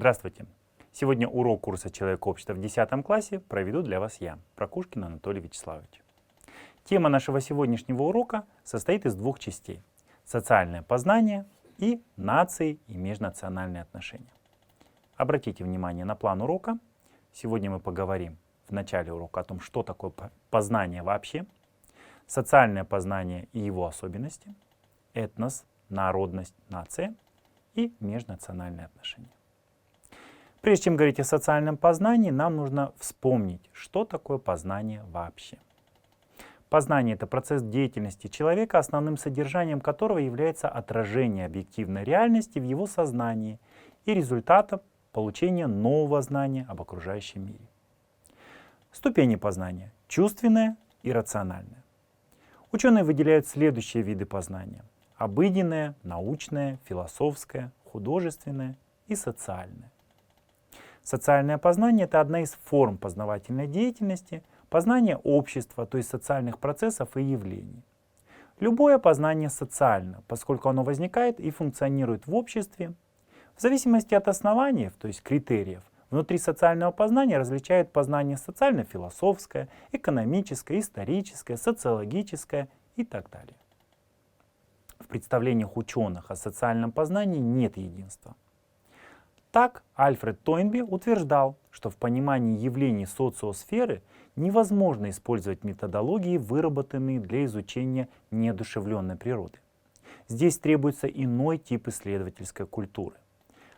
Здравствуйте! Сегодня урок курса «Человек-общество» в 10 классе проведу для вас я, Прокушкин Анатолий Вячеславович. Тема нашего сегодняшнего урока состоит из двух частей — социальное познание и нации и межнациональные отношения. Обратите внимание на план урока. Сегодня мы поговорим в начале урока о том, что такое познание вообще, социальное познание и его особенности, этнос, народность, нация и межнациональные отношения. Прежде чем говорить о социальном познании, нам нужно вспомнить, что такое познание вообще. Познание — это процесс деятельности человека, основным содержанием которого является отражение объективной реальности в его сознании и результатом получения нового знания об окружающем мире. Ступени познания — чувственное и рациональное. Ученые выделяют следующие виды познания: обыденное, научное, философское, художественное и социальное. Социальное познание — это одна из форм познавательной деятельности, познание общества, то есть социальных процессов и явлений. Любое познание социально, поскольку оно возникает и функционирует в обществе. В зависимости от оснований, то есть критериев, внутри социального познания различают познание социально-философское, экономическое, историческое, социологическое и так далее. В представлениях ученых о социальном познании нет единства. Так, Альфред Тойнби утверждал, что в понимании явлений социосферы невозможно использовать методологии, выработанные для изучения неодушевленной природы. Здесь требуется иной тип исследовательской культуры,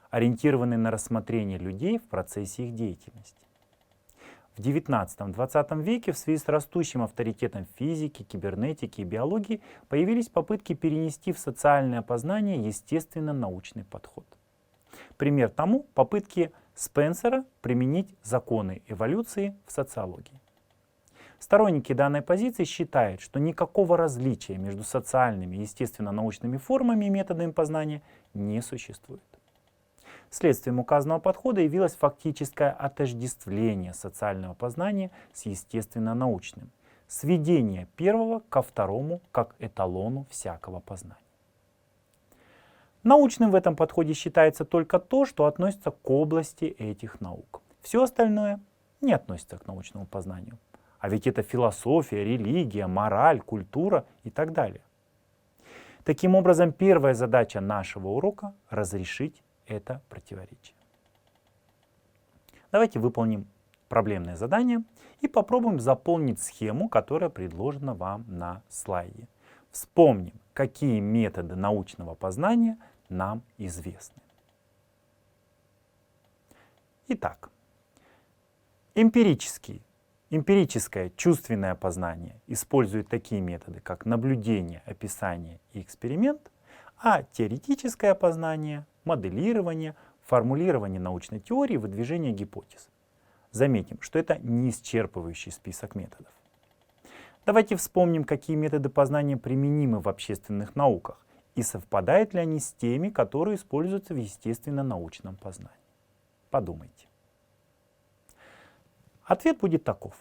ориентированный на рассмотрение людей в процессе их деятельности. В XIX-XX веке в связи с растущим авторитетом физики, кибернетики и биологии появились попытки перенести в социальное познание естественно-научный подход. Пример тому — попытки Спенсера применить законы эволюции в социологии. Сторонники данной позиции считают, что никакого различия между социальными и естественно-научными формами и методами познания не существует. Следствием указанного подхода явилось фактическое отождествление социального познания с естественно-научным, сведение первого ко второму как эталону всякого познания. Научным в этом подходе считается только то, что относится к области этих наук. Все остальное не относится к научному познанию. А ведь это философия, религия, мораль, культура и так далее. Таким образом, первая задача нашего урока — разрешить это противоречие. Давайте выполним проблемное задание и попробуем заполнить схему, которая предложена вам на слайде. Вспомним, какие методы научного познания нам известны. Итак, эмпирическое чувственное познание использует такие методы, как наблюдение, описание и эксперимент, а теоретическое познание — моделирование, формулирование научной теории, выдвижение гипотез. Заметим, что это не исчерпывающий список методов. Давайте вспомним, какие методы познания применимы в общественных науках и совпадают ли они с теми, которые используются в естественно-научном познании. Подумайте. Ответ будет таков.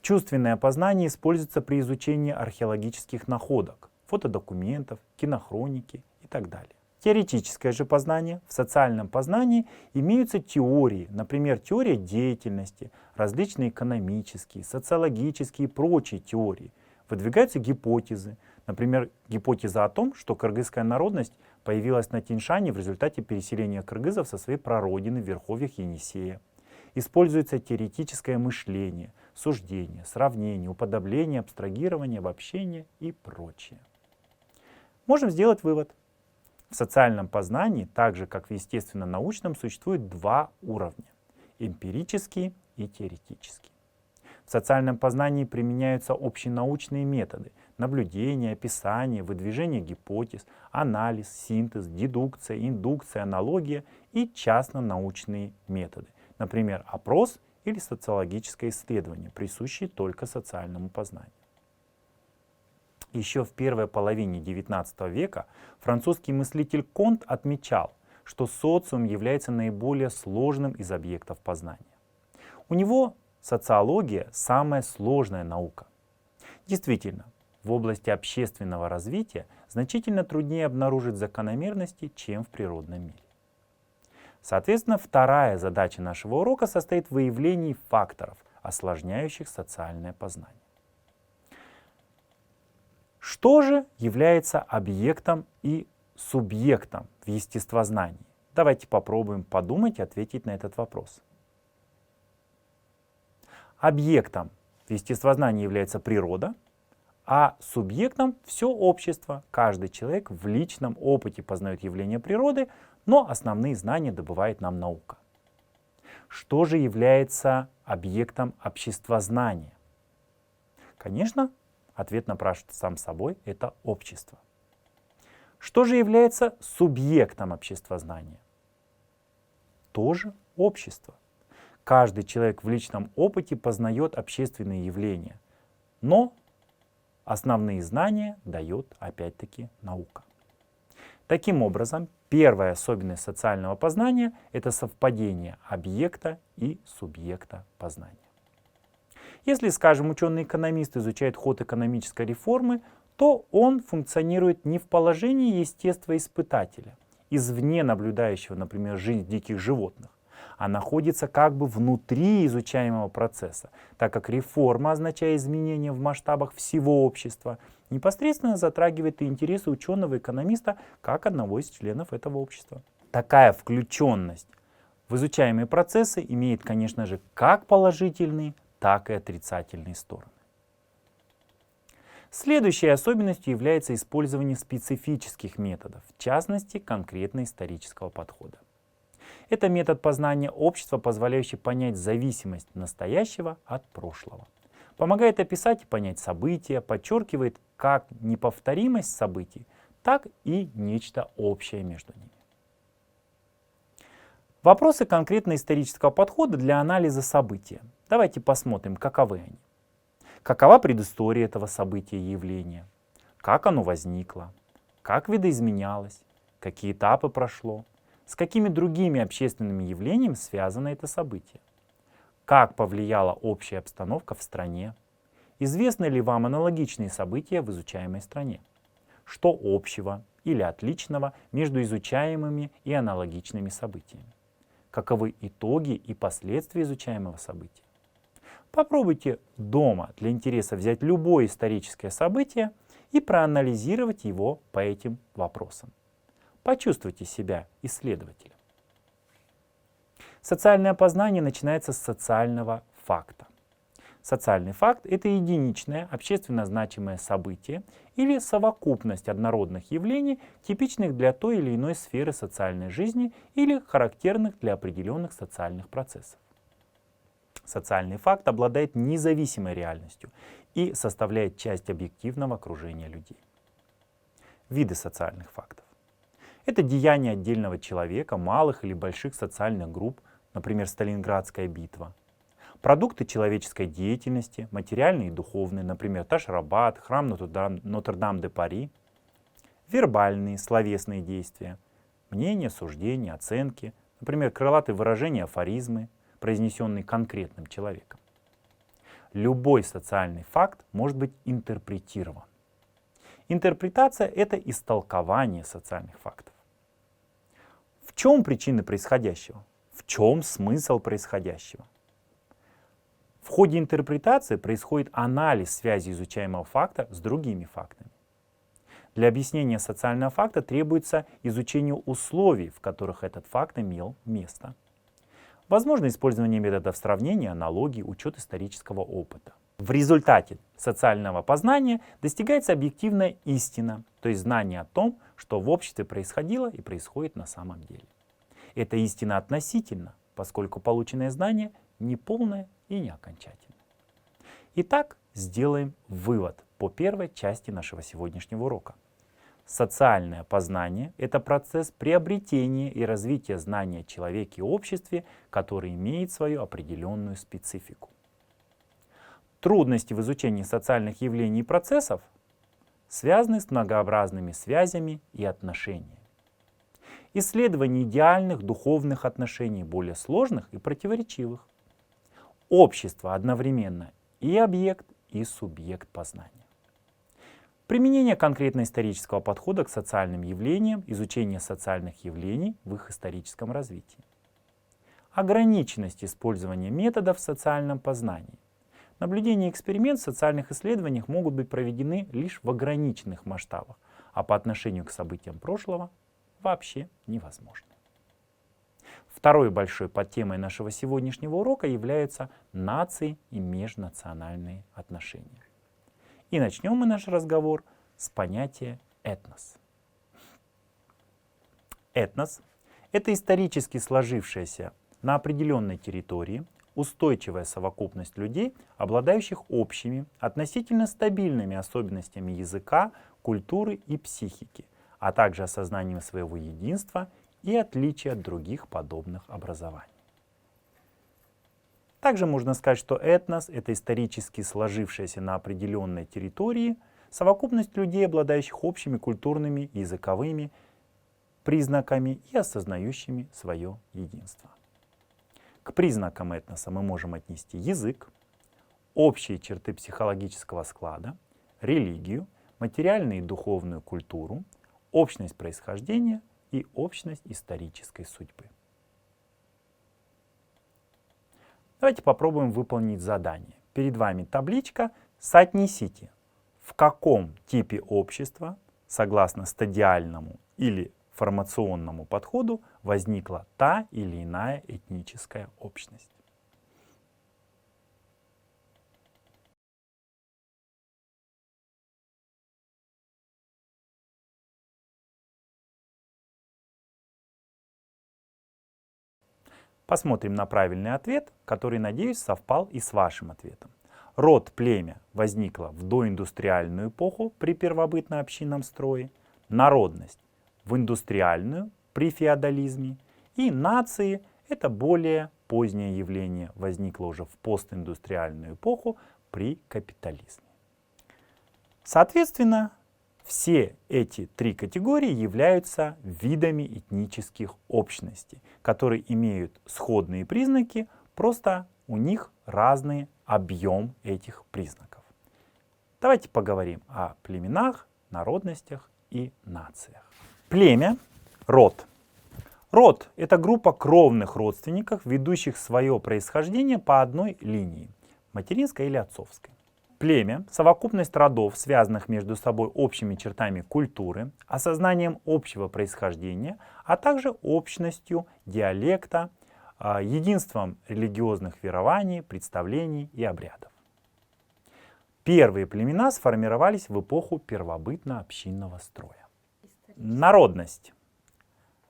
Чувственное познание используется при изучении археологических находок, фотодокументов, кинохроники и так далее. Теоретическое же познание: в социальном познании имеются теории, например, теория деятельности, различные экономические, социологические и прочие теории. Выдвигаются гипотезы, например, гипотеза о том, что кыргызская народность появилась на Тянь-Шане в результате переселения кыргызов со своей прародины в верховьях Енисея. Используется теоретическое мышление, суждение, сравнение, уподобление, абстрагирование, обобщение и прочее. Можем сделать вывод. В социальном познании, так же как в естественно-научном, существует два уровня — эмпирический и теоретический. В социальном познании применяются общенаучные методы — наблюдение, описание, выдвижение гипотез, анализ, синтез, дедукция, индукция, аналогия и частно-научные методы, например, опрос или социологическое исследование, присущие только социальному познанию. Еще в первой половине XIX века французский мыслитель Конт отмечал, что социум является наиболее сложным из объектов познания. У него социология — самая сложная наука. Действительно, в области общественного развития значительно труднее обнаружить закономерности, чем в природном мире. Соответственно, вторая задача нашего урока состоит в выявлении факторов, осложняющих социальное познание. Что же является объектом и субъектом в естествознании? Давайте попробуем подумать и ответить на этот вопрос. Объектом в естествознании является природа, а субъектом все общество. Каждый человек в личном опыте познает явления природы, но основные знания добывает нам наука. Что же является объектом обществознания? Конечно, ответ напрашивается сам собой — это общество. Что же является субъектом обществознания? Тоже общество. Каждый человек в личном опыте познает общественные явления, но основные знания дает опять-таки наука. Таким образом, первая особенность социального познания — это совпадение объекта и субъекта познания. Если, скажем, ученый-экономист изучает ход экономической реформы, то он функционирует не в положении естествоиспытателя, извне наблюдающего, например, жизнь диких животных, а находится как бы внутри изучаемого процесса, так как реформа, означая изменения в масштабах всего общества, непосредственно затрагивает и интересы ученого-экономиста как одного из членов этого общества. Такая включенность в изучаемые процессы имеет, конечно же, как положительные, так и отрицательные стороны. Следующей особенностью является использование специфических методов, в частности, конкретно-исторического подхода. Это метод познания общества, позволяющий понять зависимость настоящего от прошлого. Помогает описать и понять события, подчеркивает как неповторимость событий, так и нечто общее между ними. Вопросы конкретно-исторического подхода для анализа события. Давайте посмотрим, каковы они. Какова предыстория этого события и явления? Как оно возникло? Как видоизменялось? Какие этапы прошло? С какими другими общественными явлениями связано это событие? Как повлияла общая обстановка в стране? Известны ли вам аналогичные события в изучаемой стране? Что общего или отличного между изучаемыми и аналогичными событиями? Каковы итоги и последствия изучаемого события? Попробуйте дома для интереса взять любое историческое событие и проанализировать его по этим вопросам. Почувствуйте себя исследователем. Социальное познание начинается с социального факта. Социальный факт — это единичное, общественно значимое событие или совокупность однородных явлений, типичных для той или иной сферы социальной жизни или характерных для определенных социальных процессов. Социальный факт обладает независимой реальностью и составляет часть объективного окружения людей. Виды социальных фактов. Это деяния отдельного человека, малых или больших социальных групп, например, Сталинградская битва. Продукты человеческой деятельности, материальные и духовные, например, Таш-Рабат, храм Нотр-Дам-де-Пари. Вербальные, словесные действия, мнения, суждения, оценки, например, крылатые выражения, афоризмы, произнесенные конкретным человеком. Любой социальный факт может быть интерпретирован. Интерпретация — это истолкование социальных фактов. В чем причины происходящего? В чем смысл происходящего? В ходе интерпретации происходит анализ связи изучаемого факта с другими фактами. Для объяснения социального факта требуется изучение условий, в которых этот факт имел место. Возможно использование методов сравнения, аналогий, учет исторического опыта. В результате социального познания достигается объективная истина, то есть знание о том, что в обществе происходило и происходит на самом деле. Эта истина относительна, поскольку полученное знание не полное и не окончательное. Итак, сделаем вывод по первой части нашего сегодняшнего урока. Социальное познание — это процесс приобретения и развития знания о человеке и обществе, который имеет свою определенную специфику. Трудности в изучении социальных явлений и процессов связаны с многообразными связями и отношениями. Исследование идеальных духовных отношений, более сложных и противоречивых. Общество одновременно и объект, и субъект познания. Применение конкретно-исторического подхода к социальным явлениям, изучение социальных явлений в их историческом развитии. ограниченность использования методов в социальном познании. Наблюдение и эксперимент в социальных исследованиях могут быть проведены лишь в ограниченных масштабах, а по отношению к событиям прошлого вообще невозможны. Второй большой подтемой нашего сегодняшнего урока являются нации и межнациональные отношения. И начнем мы наш разговор с понятия этнос. Этнос — это исторически сложившаяся на определенной территории устойчивая совокупность людей, обладающих общими, относительно стабильными особенностями языка, культуры и психики, а также осознанием своего единства и отличия от других подобных образований. Также можно сказать, что этнос — это исторически сложившаяся на определенной территории совокупность людей, обладающих общими культурными и языковыми признаками и осознающими свое единство. К признакам этноса мы можем отнести язык, общие черты психологического склада, религию, материальную и духовную культуру, общность происхождения и общность исторической судьбы. Давайте попробуем выполнить задание. Перед вами табличка. Соотнесите, в каком типе общества, согласно стадиальному или формационному подходу, возникла та или иная этническая общность. Посмотрим на правильный ответ, который, надеюсь, совпал и с вашим ответом. Род, племя возникло в доиндустриальную эпоху при первобытно-общинном строе, народность в индустриальную при феодализме, и нации — это более позднее явление, возникло уже в постиндустриальную эпоху при капитализме. Соответственно, все эти три категории являются видами этнических общностей, которые имеют сходные признаки, просто у них разный объем этих признаков. Давайте поговорим о племенах, народностях и нациях. Племя, род. Род — это группа кровных родственников, ведущих свое происхождение по одной линии, материнской или отцовской. Племя — совокупность родов, связанных между собой общими чертами культуры, осознанием общего происхождения, а также общностью диалекта, единством религиозных верований, представлений и обрядов. Первые племена сформировались в эпоху первобытно-общинного строя. Народность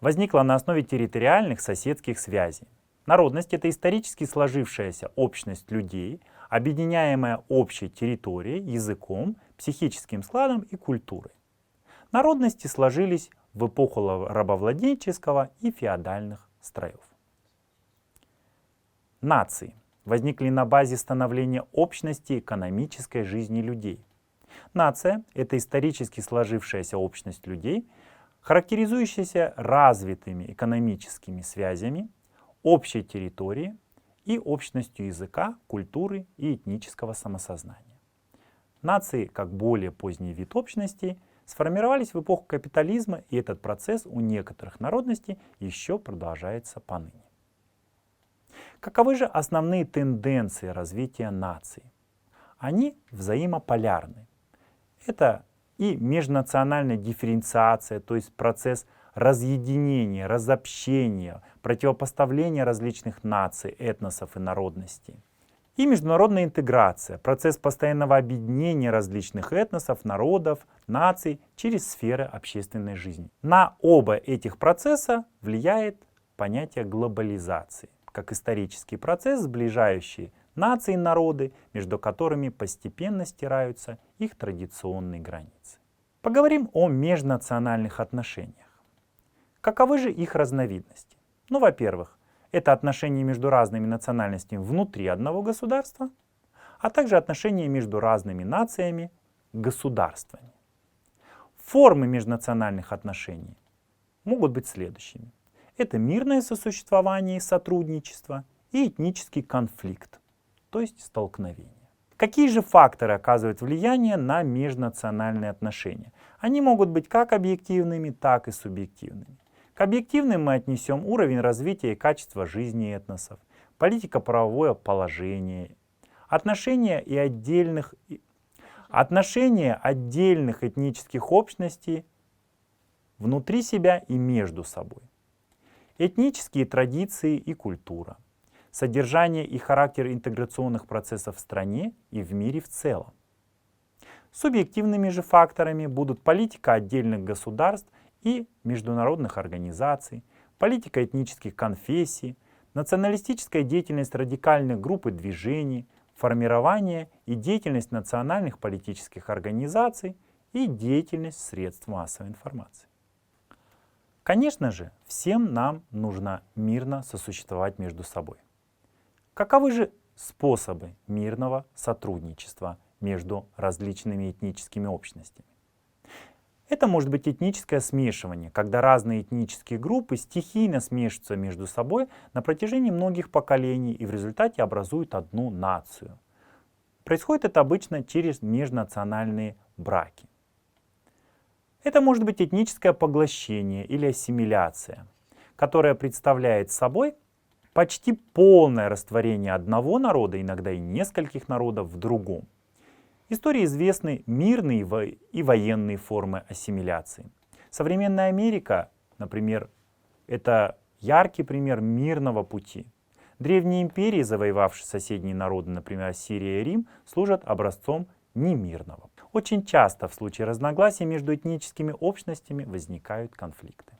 возникла на основе территориальных соседских связей. Народность — это исторически сложившаяся общность людей, объединяемая общей территорией, языком, психическим складом и культурой. Народности сложились в эпоху рабовладельческого и феодальных строев. Нации возникли на базе становления общности экономической жизни людей. Нация — это исторически сложившаяся общность людей, характеризующаяся развитыми экономическими связями, общей территорией и общностью языка, культуры и этнического самосознания. Нации, как более поздний вид общности, сформировались в эпоху капитализма, и этот процесс у некоторых народностей еще продолжается поныне. Каковы же основные тенденции развития наций? Они взаимополярны. Это и межнациональная дифференциация, то есть процесс разъединения, разобщения, противопоставления различных наций, этносов и народностей. И международная интеграция, процесс постоянного объединения различных этносов, народов, наций через сферы общественной жизни. На оба этих процесса влияет понятие глобализации, как исторический процесс, сближающий нации и народы, между которыми постепенно стираются их традиционные границы. Поговорим о межнациональных отношениях. Каковы же их разновидности? Ну, во-первых, это отношения между разными национальностями внутри одного государства, а также отношения между разными нациями, государствами. Формы межнациональных отношений могут быть следующими. Это мирное сосуществование и сотрудничество и этнический конфликт, то есть столкновение. Какие же факторы оказывают влияние на межнациональные отношения? Они могут быть как объективными, так и субъективными. К объективным мы отнесем уровень развития и качества жизни этносов, политико-правовое положение, отношения отдельных этнических общностей внутри себя и между собой, этнические традиции и культура, содержание и характер интеграционных процессов в стране и в мире в целом. Субъективными же факторами будут политика отдельных государств и международных организаций, политика этнических конфессий, националистическая деятельность радикальных групп и движений, формирование и деятельность национальных политических организаций и деятельность средств массовой информации. Конечно же, всем нам нужно мирно сосуществовать между собой. Каковы же способы мирного сотрудничества между различными этническими общностями? Это может быть этническое смешивание, когда разные этнические группы стихийно смешиваются между собой на протяжении многих поколений и в результате образуют одну нацию. Происходит это обычно через межнациональные браки. Это может быть этническое поглощение или ассимиляция, которая представляет собой почти полное растворение одного народа, иногда и нескольких народов, в другом. В истории известны мирные и военные формы ассимиляции. Современная Америка, например, это яркий пример мирного пути. Древние империи, завоевавшие соседние народы, например, Ассирия и Рим, служат образцом немирного. Очень часто в случае разногласий между этническими общностями возникают конфликты.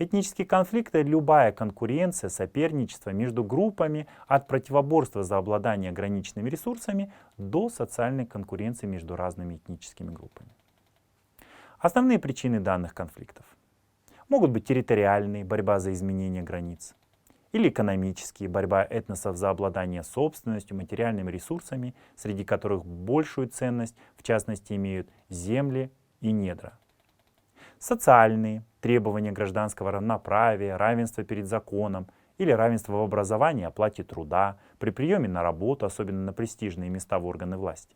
Этнические конфликты — любая конкуренция, соперничество между группами, от противоборства за обладание ограниченными ресурсами до социальной конкуренции между разными этническими группами. Основные причины данных конфликтов могут быть территориальные — борьба за изменение границ, или экономические — борьба этносов за обладание собственностью, материальными ресурсами, среди которых большую ценность, в частности, имеют земли и недра. Социальные — требования гражданского равноправия, равенства перед законом или равенства в образовании, оплате труда, при приеме на работу, особенно на престижные места в органы власти.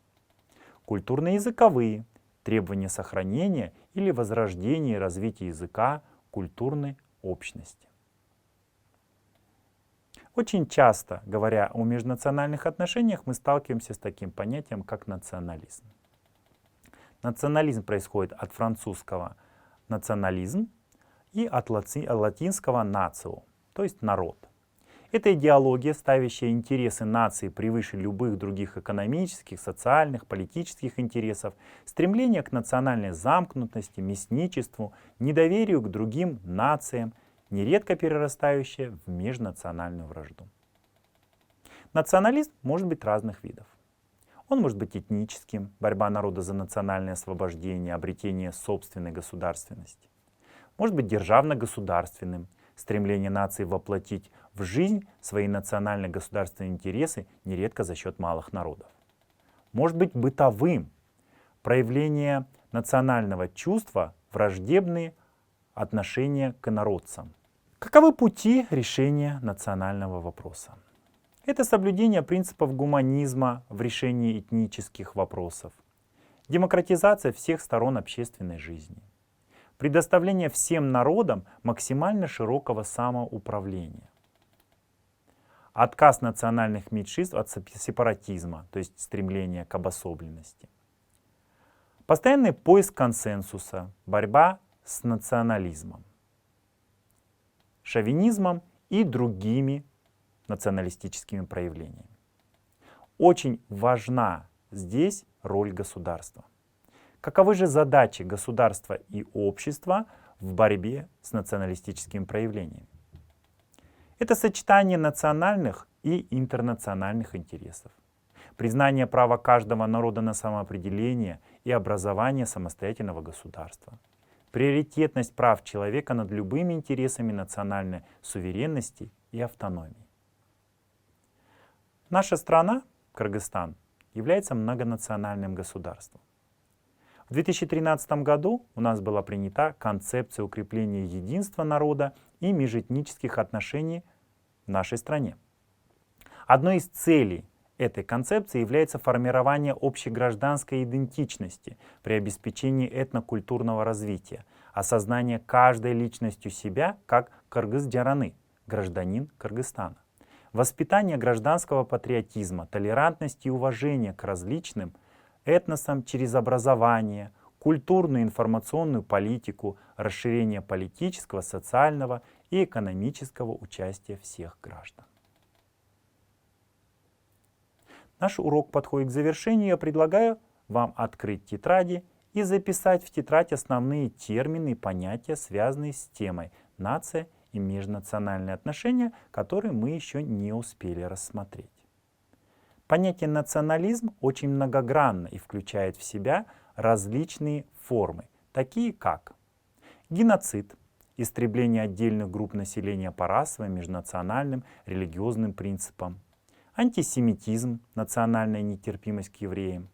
Культурно-языковые — требования сохранения или возрождения и развития языка культурной общности. Очень часто, говоря о межнациональных отношениях, мы сталкиваемся с таким понятием, как национализм. Национализм происходит от французского национализм и от латинского нацио, то есть народ. Это идеология, ставящая интересы нации превыше любых других экономических, социальных, политических интересов, стремление к национальной замкнутости, местничеству, недоверию к другим нациям, нередко перерастающее в межнациональную вражду. Национализм может быть разных видов. Он может быть этническим, борьба народа за национальное освобождение, обретение собственной государственности. Может быть державно-государственным, стремление нации воплотить в жизнь свои национально-государственные интересы, нередко за счет малых народов. Может быть бытовым, проявление национального чувства, враждебные отношения к инородцам. Каковы пути решения национального вопроса? Это соблюдение принципов гуманизма в решении этнических вопросов, демократизация всех сторон общественной жизни, предоставление всем народам максимально широкого самоуправления, отказ национальных меньшинств от сепаратизма, то есть стремление к обособленности, постоянный поиск консенсуса, борьба с национализмом, шовинизмом и другими националистическими проявлениями. Очень важна здесь роль государства. Каковы же задачи государства и общества в борьбе с националистическими проявлениями? Это сочетание национальных и интернациональных интересов, признание права каждого народа на самоопределение и образование самостоятельного государства, приоритетность прав человека над любыми интересами национальной суверенности и автономии. Наша страна, Кыргызстан, является многонациональным государством. В 2013 году у нас была принята концепция укрепления единства народа и межэтнических отношений в нашей стране. Одной из целей этой концепции является формирование общегражданской идентичности при обеспечении этнокультурного развития, осознание каждой личностью себя как кыргыз-джараны, гражданин Кыргызстана, воспитание гражданского патриотизма, толерантности и уважения к различным этносам через образование, культурную и информационную политику, расширение политического, социального и экономического участия всех граждан. Наш урок подходит к завершению. Я предлагаю вам открыть тетради и записать в тетрадь основные термины и понятия, связанные с темой «нация» и межнациональные отношения, которые мы еще не успели рассмотреть. Понятие национализм очень многогранно и включает в себя различные формы, такие как геноцид, истребление отдельных групп населения по расовым, межнациональным, религиозным принципам, антисемитизм, национальная нетерпимость к евреям,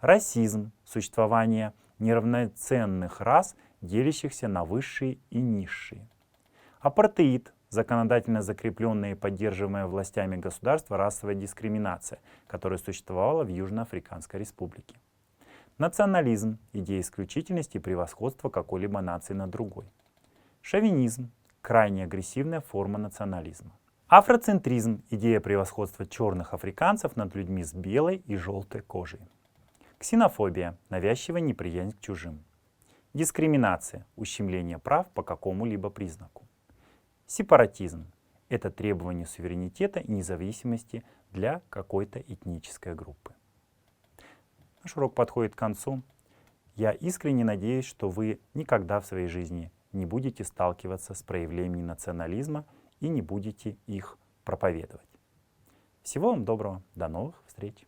расизм, существование неравноценных рас, делящихся на высшие и низшие, апартеид, законодательно закрепленная и поддерживаемая властями государства расовая дискриминация, которая существовала в Южноафриканской республике, национализм, идея исключительности и превосходства какой-либо нации над другой, шовинизм, крайне агрессивная форма национализма, афроцентризм, идея превосходства черных африканцев над людьми с белой и желтой кожей, ксенофобия, навязчивая неприязнь к чужим, дискриминация, ущемление прав по какому-либо признаку, сепаратизм — это требование суверенитета и независимости для какой-то этнической группы. Наш урок подходит к концу. Я искренне надеюсь, что вы никогда в своей жизни не будете сталкиваться с проявлениями национализма и не будете их проповедовать. Всего вам доброго, до новых встреч!